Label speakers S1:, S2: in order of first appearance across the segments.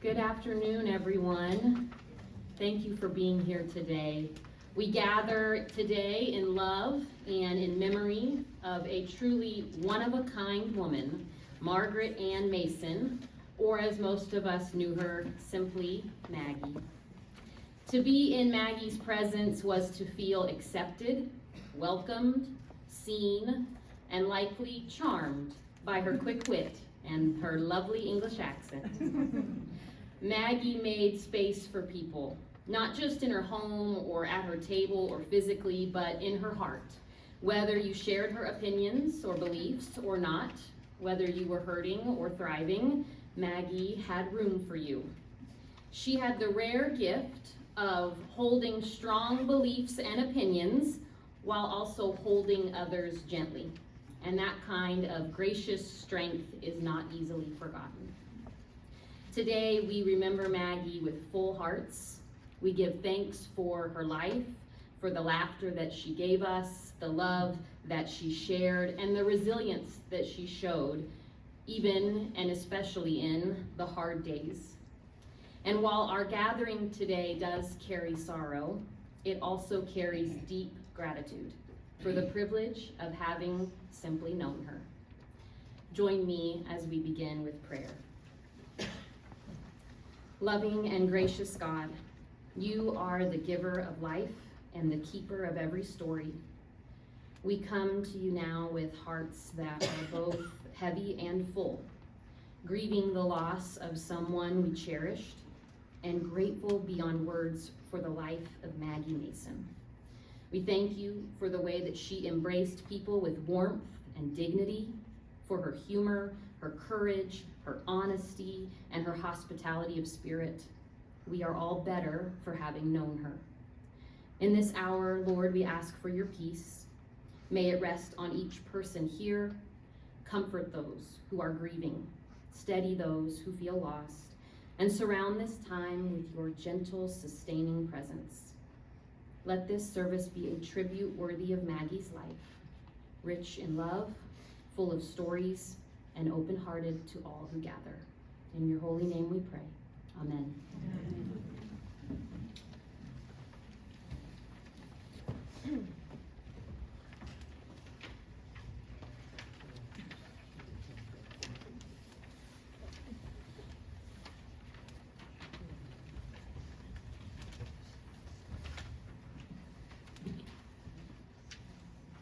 S1: Good afternoon, everyone. Thank you for being here today. We gather today in love and in memory of a truly one-of-a-kind woman, Margaret Ann Mason, or as most of us knew her, simply Maggie. To be in Maggie's presence was to feel accepted, welcomed, seen, and likely charmed by her quick wit and her lovely English accent. Maggie made space for people, not just in her home or at her table or physically, but in her heart. Whether you shared her opinions or beliefs or not, whether you were hurting or thriving, Maggie had room for you. She had the rare gift of holding strong beliefs and opinions while also holding others gently. And that kind of gracious strength is not easily forgotten. Today, we remember Maggie with full hearts. We give thanks for her life, for the laughter that she gave us, the love that she shared, and the resilience that she showed, even and especially in the hard days. And while our gathering today does carry sorrow, it also carries deep gratitude for the privilege of having simply known her. Join me as we begin with prayer. Loving and gracious God, you are the giver of life and the keeper of every story. We come to you now with hearts that are both heavy and full, grieving the loss of someone we cherished and grateful beyond words for the life of Maggie Mason. We thank you for the way that she embraced people with warmth and dignity, for her humor, her courage, her honesty, and her hospitality of spirit. We are all better for having known her. In this hour, Lord, we ask for your peace. May it rest on each person here. Comfort those who are grieving, steady those who feel lost, and surround this time with your gentle, sustaining presence. Let this service be a tribute worthy of Maggie's life, rich in love, full of stories, and open-hearted to all who gather. In your holy name we pray. Amen.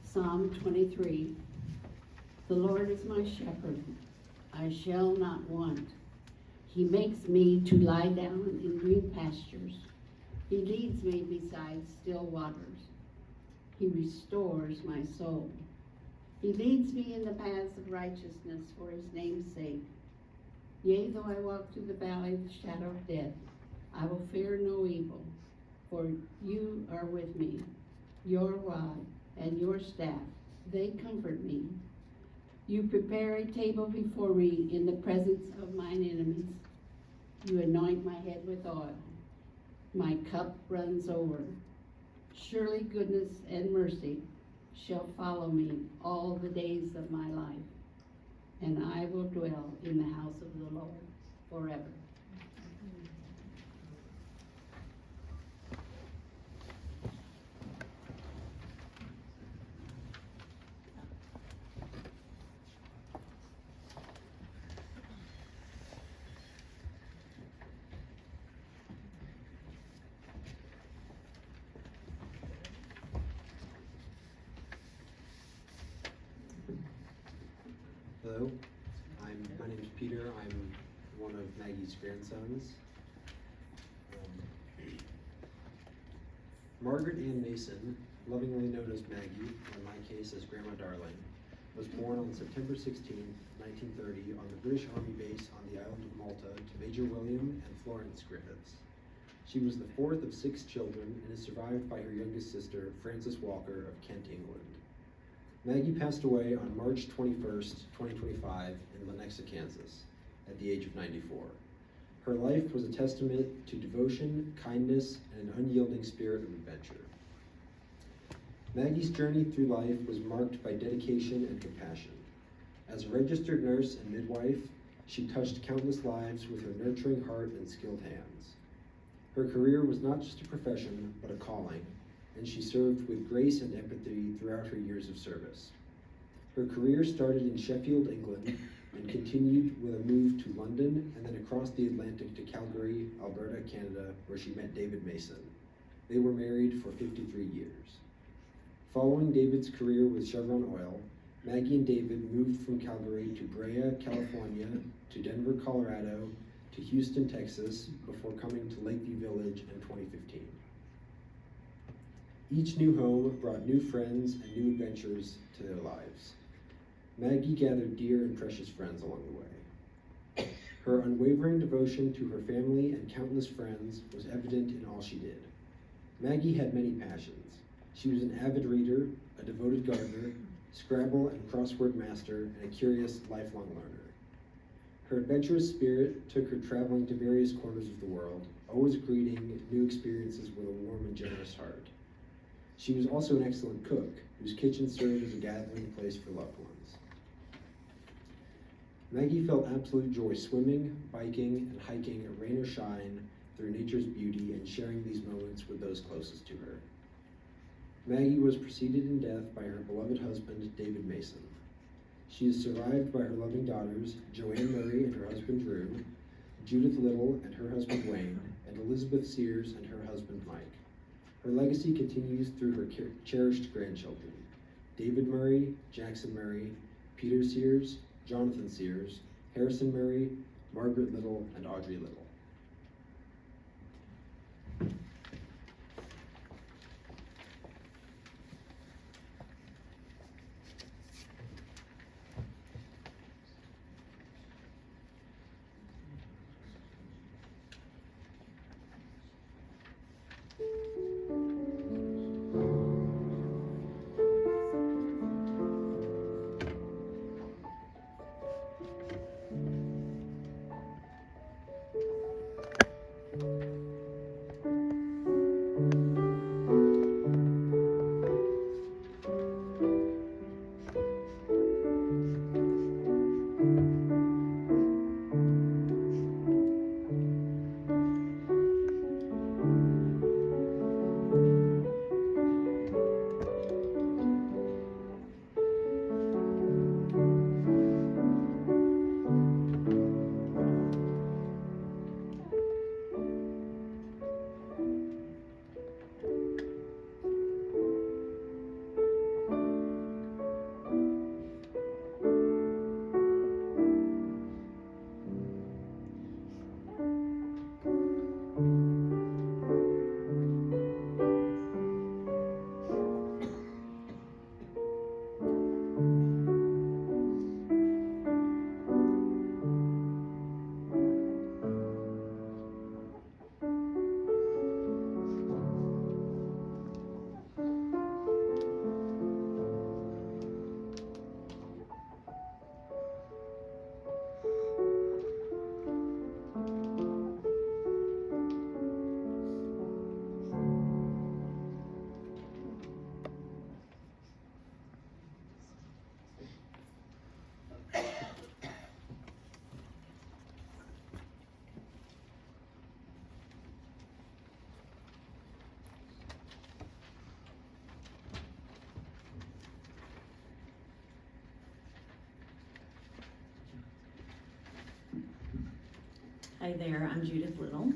S2: Psalm 23. The Lord is my shepherd, I shall not want. He makes me to lie down in green pastures. He leads me beside still waters. He restores my soul. He leads me in the paths of righteousness for his name's sake. Yea, though I walk through the valley of the shadow of death, I will fear no evil, for you are with me. Your rod and your staff, they comfort me. You prepare a table before me in the presence of mine enemies. You anoint my head with oil. My cup runs over. Surely goodness and mercy shall follow me all the days of my life, and I will dwell in the house of the Lord forever.
S3: Hello, my name is Peter. I'm one of Maggie's grandsons. Margaret Ann Mason, lovingly known as Maggie, or in my case as Grandma Darling, was born on September 16, 1930 on the British Army base on the island of Malta to Major William and Florence Griffiths. She was the fourth of 6 children and is survived by her youngest sister, Frances Walker of Kent, England. Maggie passed away on March 21st, 2025 in Lenexa, Kansas, at the age of 94. Her life was a testament to devotion, kindness, and an unyielding spirit of adventure. Maggie's journey through life was marked by dedication and compassion. As a registered nurse and midwife, She touched countless lives with her nurturing heart and skilled hands. Her career was not just a profession, but a calling, and she served with grace and empathy throughout her years of service. Her career started in Sheffield, England, and continued with a move to London and then across the Atlantic to Calgary, Alberta, Canada, where she met David Mason. They were married for 53 years. Following David's career with Chevron Oil, Maggie and David moved from Calgary to Brea, California, to Denver, Colorado, to Houston, Texas, before coming to Lakeview Village in 2015. Each new home brought new friends and new adventures to their lives. Maggie gathered dear and precious friends along the way. Her unwavering devotion to her family and countless friends was evident in all she did. Maggie had many passions. She was an avid reader, a devoted gardener, Scrabble and crossword master, and a curious, lifelong learner. Her adventurous spirit took her traveling to various corners of the world, always greeting new experiences with a warm and generous heart. She was also an excellent cook, whose kitchen served as a gathering place for loved ones. Maggie felt absolute joy swimming, biking, and hiking, rain or shine, through nature's beauty and sharing these moments with those closest to her. Maggie was preceded in death by her beloved husband, David Mason. She is survived by her loving daughters, Joanne Murray and her husband Drew, Judith Little and her husband Wayne, and Elizabeth Sears and her husband Mike. Her legacy continues through her cherished grandchildren, David Murray, Jackson Murray, Peter Sears, Jonathan Sears, Harrison Murray, Margaret Little, and Audrey Little.
S4: Hi there, I'm Judith Little.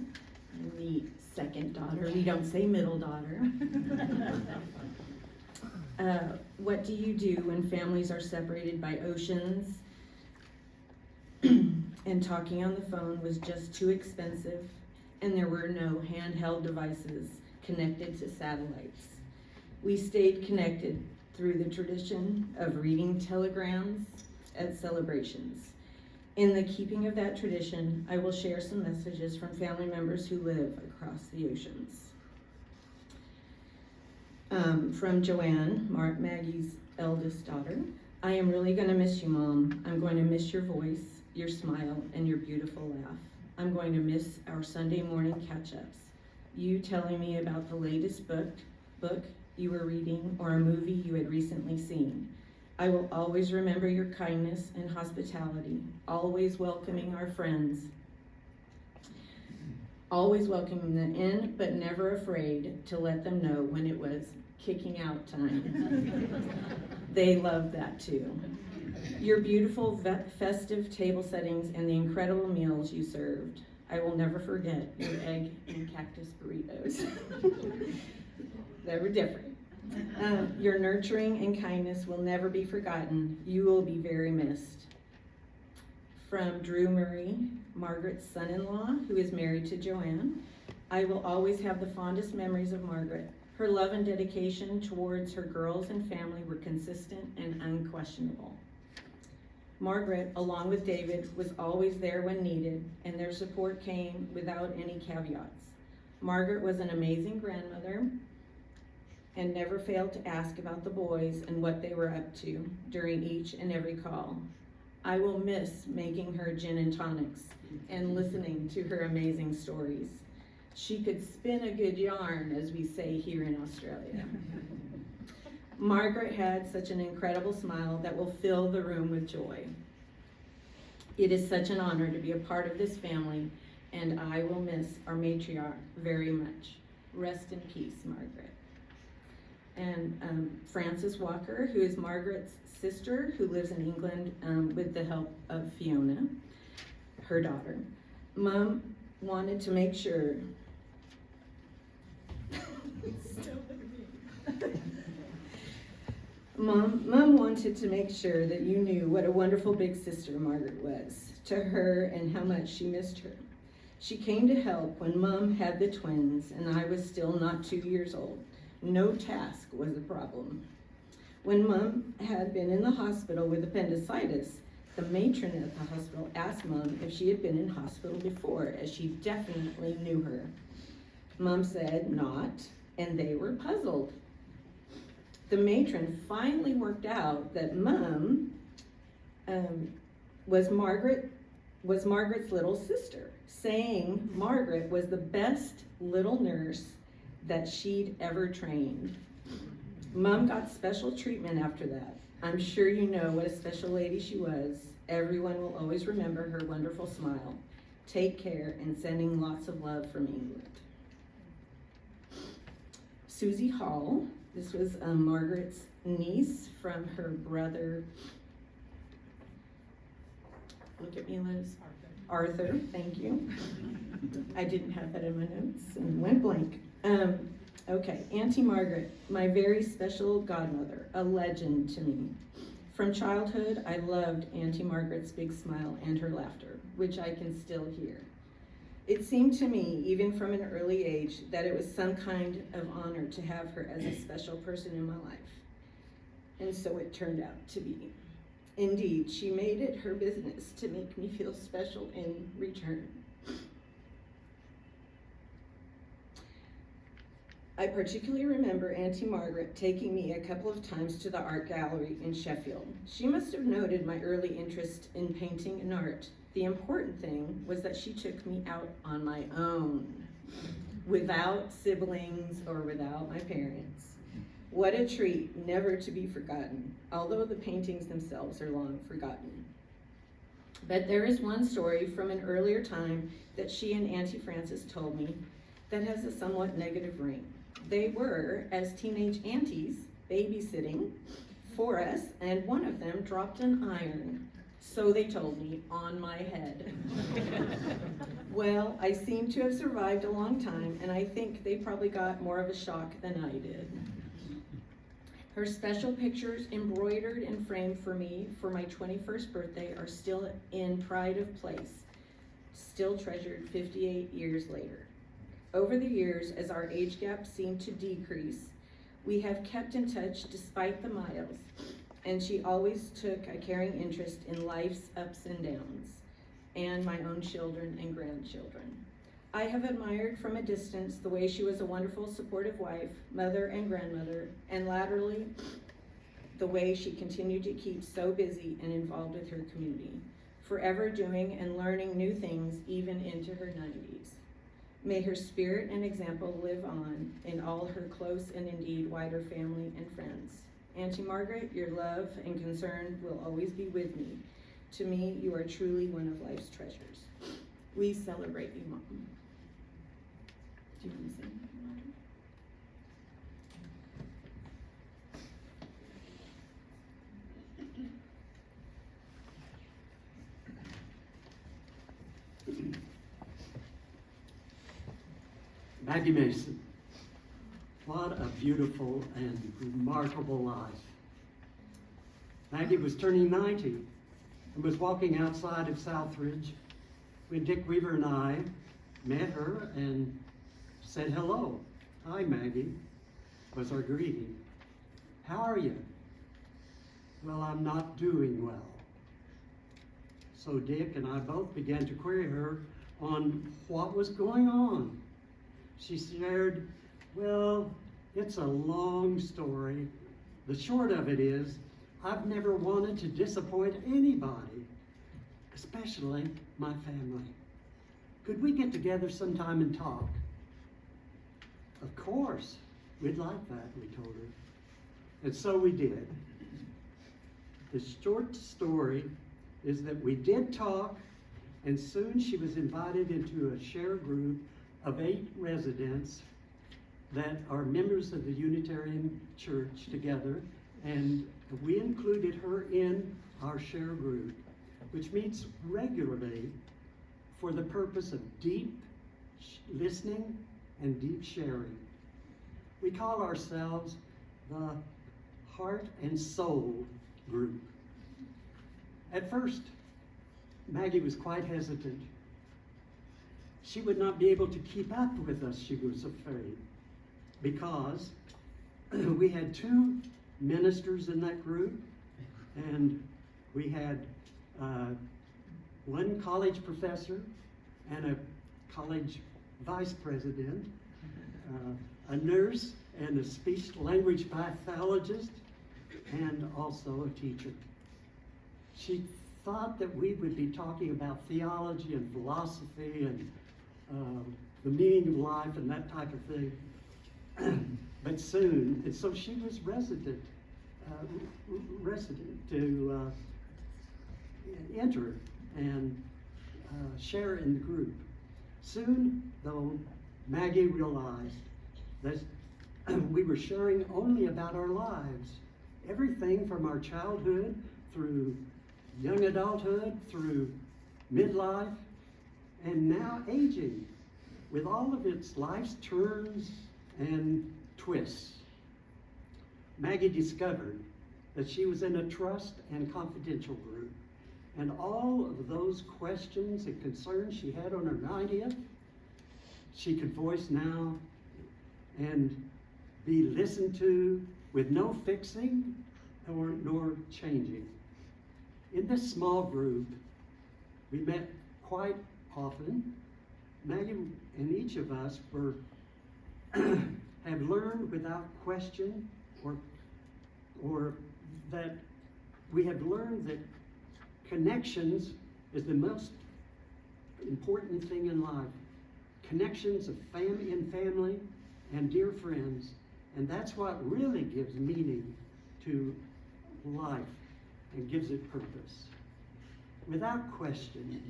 S4: I'm the second daughter. We don't say middle daughter. What do you do when families are separated by oceans and talking on the phone was just too expensive and there were no handheld devices connected to satellites? We stayed connected through the tradition of reading telegrams at celebrations. In the keeping of that tradition, I will share some messages from family members who live across the oceans. From Joanne, Maggie's eldest daughter. I am really going to miss you, Mom. I'm going to miss your voice, your smile, and your beautiful laugh. I'm going to miss our Sunday morning catch-ups. You telling me about the latest book you were reading or a movie you had recently seen. I will always remember your kindness and hospitality, always welcoming our friends, always welcoming them in, but never afraid to let them know when it was kicking out time. They loved that too. Your beautiful festive table settings and the incredible meals you served. I will never forget your egg and cactus burritos. They were different. Your nurturing and kindness will never be forgotten. You will be very missed. From Drew Murray, Margaret's son-in-law, who is married to Joanne. I will always have the fondest memories of Margaret. Her love and dedication towards her girls and family were consistent and unquestionable. Margaret, along with David, was always there when needed, and their support came without any caveats. Margaret was an amazing grandmother and never failed to ask about the boys and what they were up to during each and every call. I will miss making her gin and tonics and listening to her amazing stories. She could spin a good yarn, as we say here in Australia. Margaret had such an incredible smile that will fill the room with joy. It is such an honor to be a part of this family, and I will miss our matriarch very much. Rest in peace, Margaret. And Frances Walker, who is Margaret's sister, who lives in England with the help of Fiona, her daughter. Mom wanted to make sure Mom wanted to make sure that you knew what a wonderful big sister Margaret was to her and how much she missed her. She came to help when Mom had the twins and I was still not 2 years old. No task was a problem. When Mom had been in the hospital with appendicitis, the matron at the hospital asked Mom if she had been in hospital before, as she definitely knew her. Mom said not, and they were puzzled. The matron finally worked out that Mom was Margaret's little sister, saying Margaret was the best little nurse that she'd ever trained. Mom got special treatment after that. I'm sure you know what a special lady she was. Everyone will always remember her wonderful smile. Take care, and sending lots of love from England. Susie Hall, this was Margaret's niece from her brother. Look at me, Liz. Arthur, thank you. I didn't have that in my notes and went blank. Okay, Auntie Margaret, my very special godmother, a legend to me. From childhood, I loved Auntie Margaret's big smile and her laughter, which I can still hear. It seemed to me, even from an early age, that it was some kind of honor to have her as a special person in my life. And so it turned out to be. Indeed, she made it her business to make me feel special in return. I particularly remember Auntie Margaret taking me a couple of times to the art gallery in Sheffield. She must have noted my early interest in painting and art. The important thing was that she took me out on my own, without siblings or without my parents. What a treat, never to be forgotten, although the paintings themselves are long forgotten. But there is one story from an earlier time that she and Auntie Frances told me that has a somewhat negative ring. They were, as teenage aunties, babysitting for us, and one of them dropped an iron, so they told me, on my head. Well, I seem to have survived a long time, and I think they probably got more of a shock than I did. Her special pictures embroidered and framed for me for my 21st birthday are still in pride of place, still treasured 58 years later. Over the years, as our age gap seemed to decrease, we have kept in touch despite the miles, and she always took a caring interest in life's ups and downs, and my own children and grandchildren. I have admired from a distance the way she was a wonderful, supportive wife, mother, and grandmother, and latterly, the way she continued to keep so busy and involved with her community, forever doing and learning new things even into her 90s. May her spirit and example live on in all her close and indeed wider family and friends. Auntie Margaret, your love and concern will always be with me. To me, you are truly one of life's treasures. We celebrate you, Mom. Do you want to say anything, Margaret?
S5: Maggie Mason, what a beautiful and remarkable life. Maggie was turning 90 and was walking outside of Southridge when Dick Weaver and I met her and said hello. Hi, Maggie, was our greeting. How are you? Well, I'm not doing well. So Dick and I both began to query her on what was going on. She shared, well, it's a long story. The short of it is, I've never wanted to disappoint anybody, especially my family. Could we get together sometime and talk? Of course, we'd like that, we told her. And so we did. The short story is that we did talk, and soon she was invited into a share group of 8 residents that are members of the Unitarian Church together, and we included her in our share group, which meets regularly for the purpose of deep listening and deep sharing. We call ourselves the Heart and Soul group. At first, Maggie was quite hesitant. She would not be able to keep up with us, she was afraid, because we had 2 ministers in that group, and we had 1 college professor and a college vice president, a nurse and a speech language pathologist, and also a teacher. She thought that we would be talking about theology and philosophy and the meaning of life and that type of thing. But soon, and so she was resident to enter and share in the group. Soon, though, Maggie realized that we were sharing only about our lives, everything from our childhood through young adulthood, through midlife, and now aging, with all of its life's turns and twists. Maggie discovered that she was in a trust and confidential group, and all of those questions and concerns she had on her 90th, she could voice now and be listened to with no fixing nor changing. In this small group, we met quite often. Maggie and each of us have learned without question, or that we have learned that connections is the most important thing in life. Connections of family and dear friends, and that's what really gives meaning to life and gives it purpose. Without question,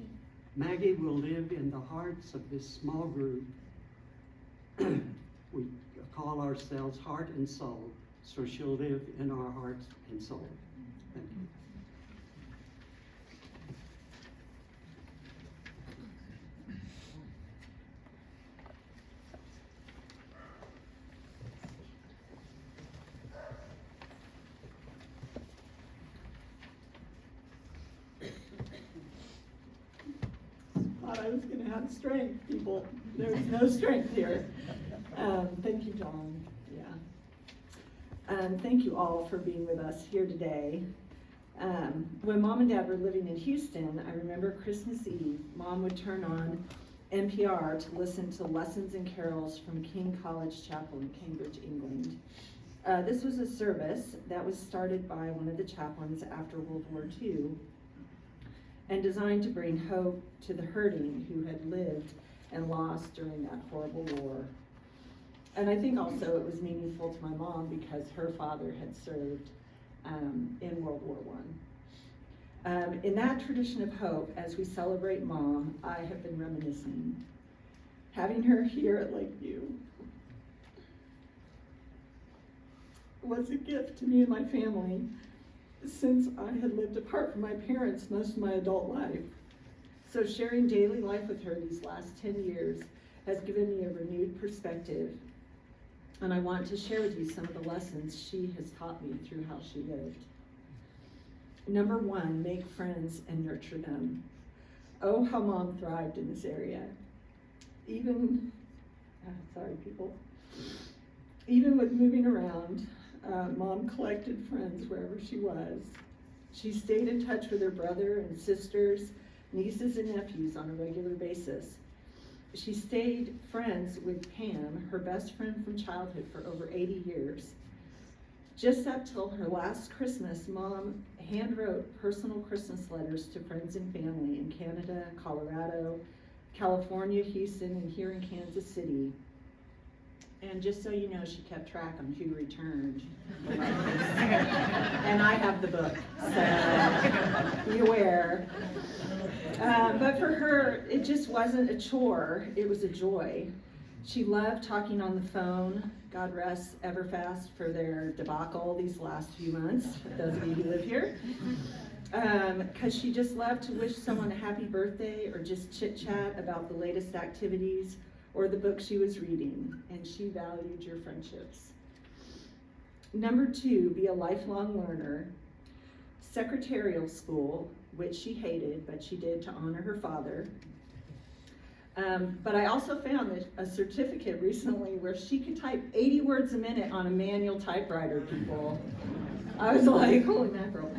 S5: Maggie will live in the hearts of this small group. We call ourselves Heart and Soul, so she'll live in our hearts and soul. Thank you.
S6: Thought I was going to have strength, people. There's no strength here. Thank you, John. Yeah. Thank you all for being with us here today. When Mom and Dad were living in Houston, I remember Christmas Eve, Mom would turn on NPR to listen to lessons and carols from King College Chapel in Cambridge, England. This was a service that was started by one of the chaplains after World War II and designed to bring hope to the hurting who had lived and lost during that horrible war. And I think also it was meaningful to my mom because her father had served in World War I. In that tradition of hope, as we celebrate Mom, I have been reminiscing. Having her here at Lakeview was a gift to me and my family since I had lived apart from my parents most of my adult life. So sharing daily life with her these last 10 years has given me a renewed perspective, and I want to share with you some of the lessons she has taught me through how she lived. Number 1, make friends and nurture them. Oh, how Mom thrived in this area. Even with moving around, Mom collected friends wherever she was. She stayed in touch with her brother and sisters, nieces and nephews on a regular basis. She stayed friends with Pam, her best friend from childhood, for over 80 years. Just up till her last Christmas, Mom handwrote personal Christmas letters to friends and family in Canada, Colorado, California, Houston, and here in Kansas City. And just so you know, she kept track on who returned. And I have the book, so be aware. But for her, it just wasn't a chore, it was a joy. She loved talking on the phone. God rest Everfast for their debacle these last few months, those of you who live here. Because she just loved to wish someone a happy birthday or just chit-chat about the latest activities or the book she was reading, and she valued your friendships. Number 2, be a lifelong learner. Secretarial school, which she hated, but she did to honor her father. But I also found a certificate recently where she could type 80 words a minute on a manual typewriter, people. I was like, holy mackerel.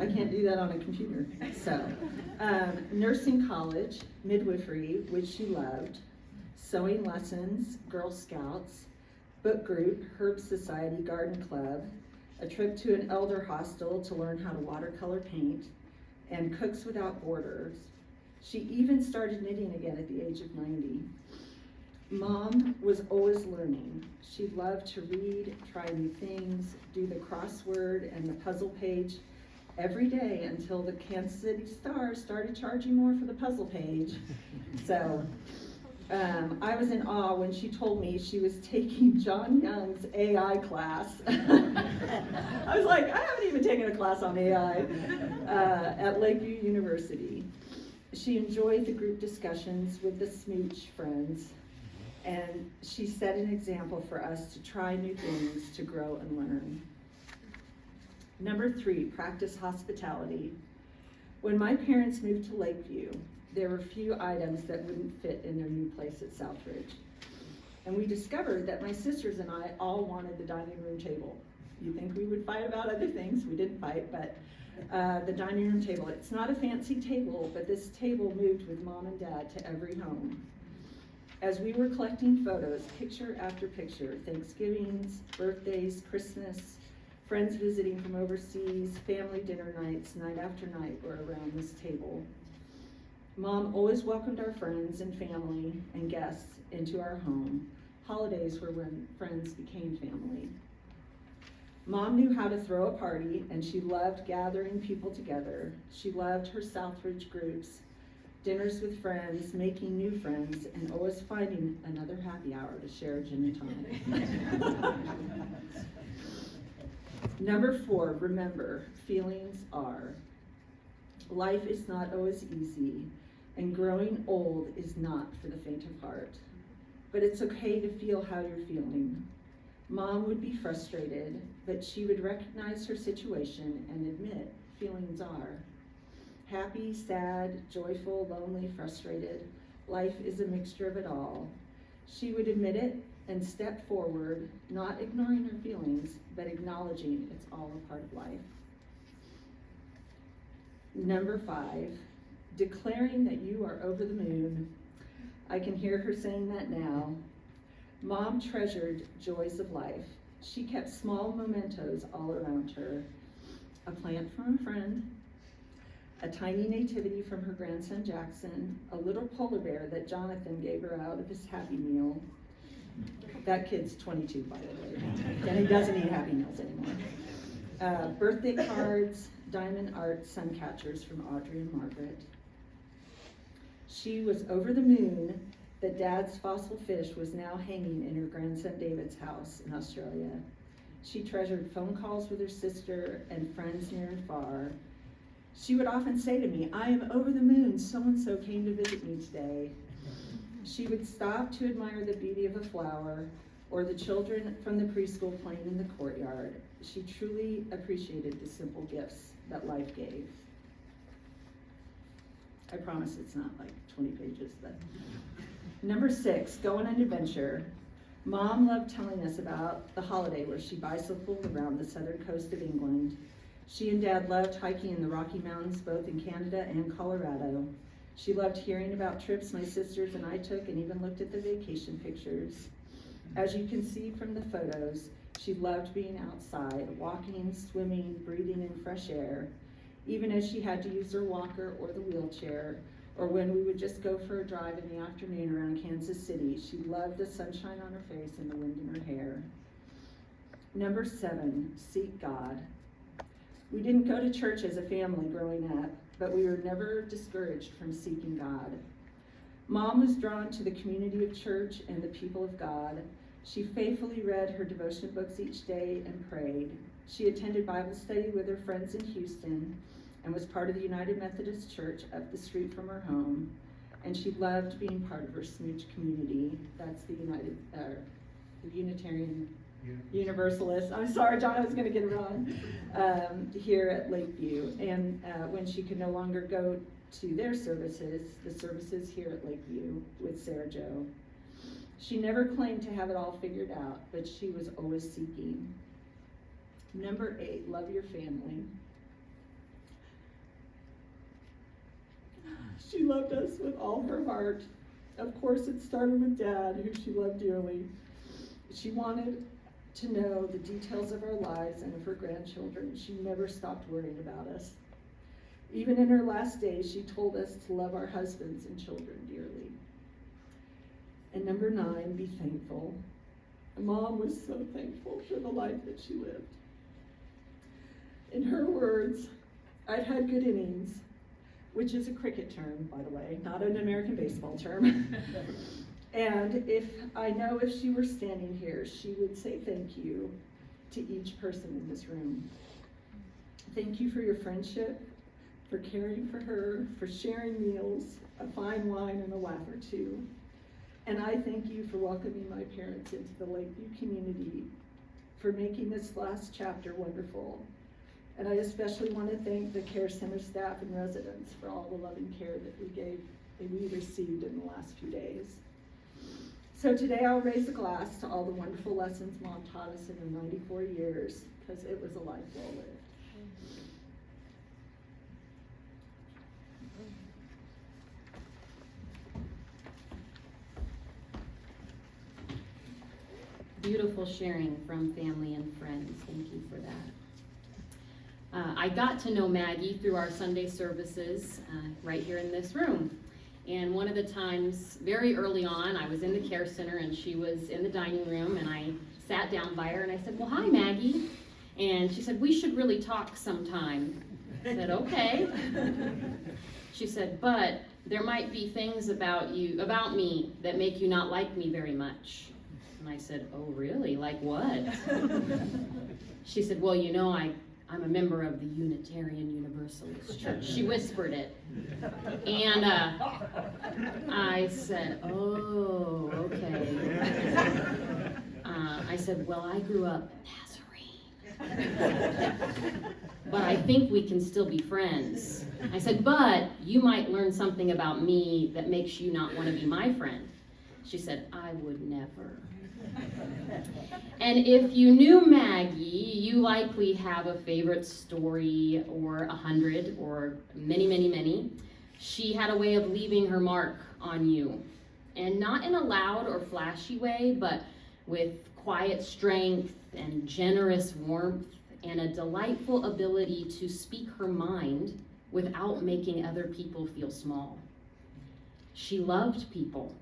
S6: I can't do that on a computer. So, nursing college, midwifery, which she loved, sewing lessons, Girl Scouts, book group, Herb Society, Garden Club, a trip to an elder hostel to learn how to watercolor paint, and Cooks Without Borders. She even started knitting again at the age of 90. Mom was always learning. She loved to read, try new things, do the crossword and the puzzle page every day until the Kansas City Star started charging more for the puzzle page. So I was in awe when she told me she was taking John Young's AI class. I was like, I haven't even taken a class on AI at Lakeview University. She enjoyed the group discussions with the Smooch friends, and she set an example for us to try new things, to grow and learn. Number 3, practice hospitality. When my parents moved to Lakeview, there were few items that wouldn't fit in their new place at Southridge. And we discovered that my sisters and I all wanted the dining room table. You'd think we would fight about other things, we didn't fight, but the dining room table. It's not a fancy table, but this table moved with Mom and Dad to every home. As we were collecting photos, picture after picture, Thanksgivings, birthdays, Christmas, friends visiting from overseas, family dinner nights, night after night were around this table. Mom always welcomed our friends and family and guests into our home. Holidays were when friends became family. Mom knew how to throw a party, and she loved gathering people together. She loved her Southridge groups, dinners with friends, making new friends, and always finding another happy hour to share a gin and tonic. Number 4, remember, feelings are. Life is not always easy, and growing old is not for the faint of heart. But it's okay to feel how you're feeling. Mom would be frustrated, but she would recognize her situation and admit feelings are. Happy, sad, joyful, lonely, frustrated. Life is a mixture of it all. She would admit it and step forward, not ignoring her feelings, but acknowledging it's all a part of life. Number 5, declaring that you are over the moon. I can hear her saying that now. Mom treasured joys of life. She kept small mementos all around her. A plant from a friend, a tiny nativity from her grandson Jackson, a little polar bear that Jonathan gave her out of his Happy Meal, That kid's 22, by the way, and he doesn't eat Happy Meals anymore. Birthday cards, diamond art sun catchers from Audrey and Margaret. She was over the moon that Dad's fossil fish was now hanging in her grandson David's house in Australia. She treasured phone calls with her sister and friends near and far. She would often say to me, "I am over the moon, so-and-so came to visit me today." She would stop to admire the beauty of a flower or the children from the preschool playing in the courtyard. She truly appreciated the simple gifts that life gave. I promise it's not like 20 pages, but. Number 6, go on an adventure. Mom loved telling us about the holiday where she bicycled around the southern coast of England. She and Dad loved hiking in the Rocky Mountains, both in Canada and Colorado. She loved hearing about trips my sisters and I took and even looked at the vacation pictures. As you can see from the photos, she loved being outside, walking, swimming, breathing in fresh air, even as she had to use her walker or the wheelchair, or when we would just go for a drive in the afternoon around Kansas City. She loved the sunshine on her face and the wind in her hair. Number 7, seek God. We didn't go to church as a family growing up, but we were never discouraged from seeking God. Mom was drawn to the community of church and the people of God. She faithfully read her devotion books each day and prayed. She attended Bible study with her friends in Houston and was part of the United Methodist Church up the street from her home. And she loved being part of her Smooch community. That's the Unitarian Universalist. I'm sorry, John, I was going to get it wrong. Here at Lakeview. And when she could no longer go to their services, the services here at Lakeview with Sarah Jo. She never claimed to have it all figured out, but she was always seeking. Number 8, love your family. She loved us with all her heart. Of course, it started with Dad, who she loved dearly. She wanted to know the details of our lives and of her grandchildren. She never stopped worrying about us. Even in her last days, she told us to love our husbands and children dearly. And number 9, be thankful. Mom was so thankful for the life that she lived. In her words, I'd had good innings, which is a cricket term, by the way, not an American baseball term. And if she were standing here, she would say thank you to each person in this room. Thank you for your friendship, for caring for her, for sharing meals, a fine wine, and a laugh or two. And I thank you for welcoming my parents into the Lakeview community, for making this last chapter wonderful. And I especially want to thank the Care Center staff and residents for all the loving care that we received in the last few days. So today I'll raise a glass to all the wonderful lessons Mom taught us in her 94 years, because it was a life well lived.
S1: Beautiful sharing from family and friends. Thank you for that. I got to know Maggie through our Sunday services right here in this room. And one of the times, very early on, I was in the Care Center and she was in the dining room, and I sat down by her and I said, "Well, hi, Maggie." And she said, "We should really talk sometime." I said, "Okay." She said, "But there might be things about me that make you not like me very much." And I said, "Oh, really? Like what?" She said, "Well, you know, I'm a member of the Unitarian Universalist Church." She whispered it. And I said, "Oh, okay." I said, "Well, I grew up Nazarene, but I think we can still be friends." I said, "But you might learn something about me that makes you not want to be my friend." She said, "I would never." And if you knew Maggie, you likely have a favorite story, or 100, or many, many, many. She had a way of leaving her mark on you, and not in a loud or flashy way, but with quiet strength and generous warmth and a delightful ability to speak her mind without making other people feel small. She loved people,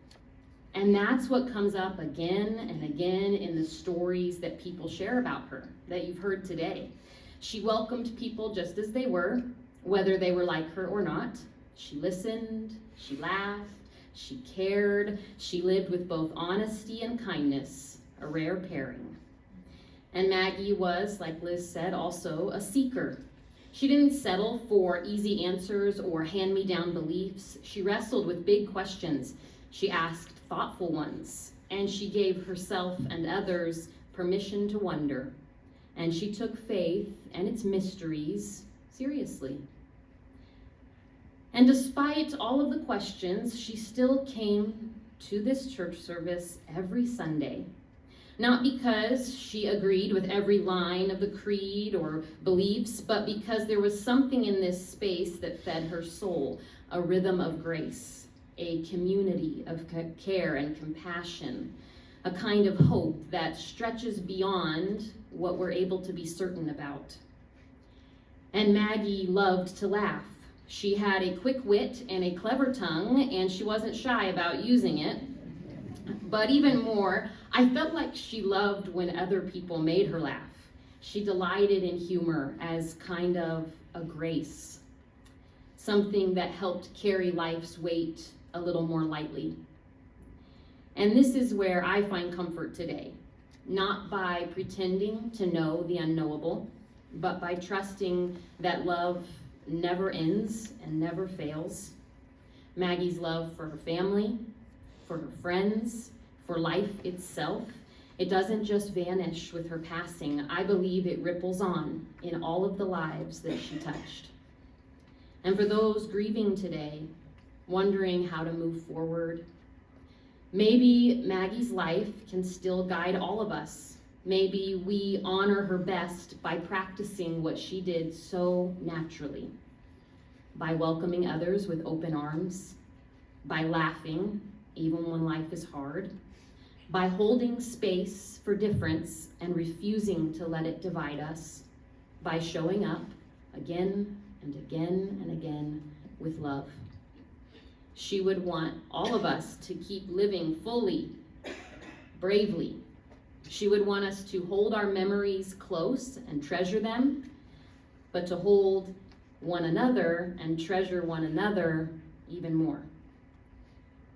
S1: And that's what comes up again and again in the stories that people share about her, that you've heard today. She welcomed people just as they were, whether they were like her or not. She listened, she laughed, she cared, she lived with both honesty and kindness, a rare pairing. And Maggie was, like Liz said, also a seeker. She didn't settle for easy answers or hand-me-down beliefs. She wrestled with big questions. She asked thoughtful ones, and she gave herself and others permission to wonder. And she took faith and its mysteries seriously. And despite all of the questions, she still came to this church service every Sunday. Not because she agreed with every line of the creed or beliefs, but because there was something in this space that fed her soul, a rhythm of grace, a community of care and compassion, a kind of hope that stretches beyond what we're able to be certain about. And Maggie loved to laugh. She had a quick wit and a clever tongue, and she wasn't shy about using it. But even more, I felt like she loved when other people made her laugh. She delighted in humor as kind of a grace, something that helped carry life's weight a little more lightly. And this is where I find comfort today, not by pretending to know the unknowable, but by trusting that love never ends and never fails. Maggie's love for her family, for her friends, for life itself, it doesn't just vanish with her passing. I believe it ripples on in all of the lives that she touched. And for those grieving today, wondering how to move forward, maybe Maggie's life can still guide all of us. Maybe we honor her best by practicing what she did so naturally, by welcoming others with open arms, by laughing even when life is hard, by holding space for difference and refusing to let it divide us, by showing up again and again and again with love. She would want all of us to keep living fully, bravely. She would want us to hold our memories close and treasure them, but to hold one another and treasure one another even more.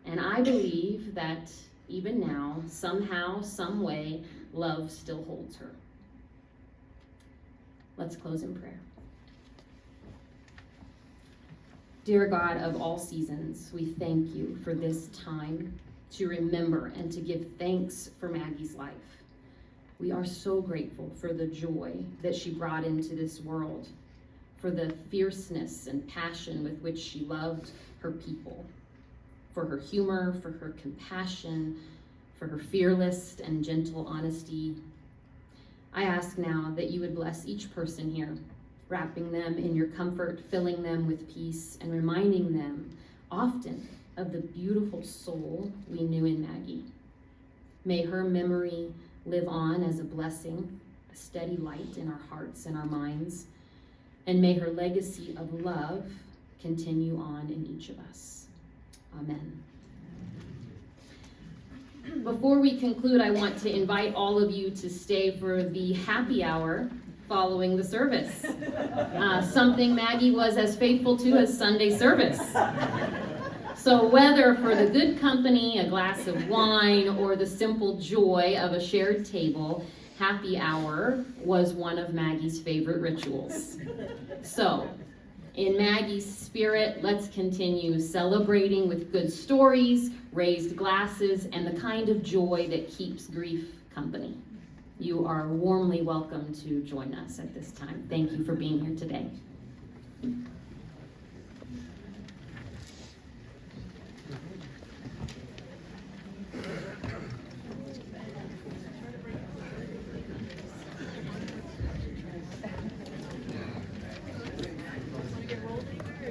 S1: And I believe that even now, somehow, some way, love still holds her. Let's close in prayer. Dear God of all seasons, we thank you for this time to remember and to give thanks for Maggie's life. We are so grateful for the joy that she brought into this world, for the fierceness and passion with which she loved her people, for her humor, for her compassion, for her fearless and gentle honesty. I ask now that you would bless each person here, wrapping them in your comfort, filling them with peace, and reminding them often of the beautiful soul we knew in Maggie. May her memory live on as a blessing, a steady light in our hearts and our minds, and may her legacy of love continue on in each of us. Amen. Before we conclude, I want to invite all of you to stay for the happy hour following the service. Something Maggie was as faithful to as Sunday service. So whether for the good company, a glass of wine, or the simple joy of a shared table, happy hour was one of Maggie's favorite rituals. So, in Maggie's spirit, let's continue celebrating with good stories, raised glasses, and the kind of joy that keeps grief company. You are warmly welcome to join us at this time. Thank you for being here today.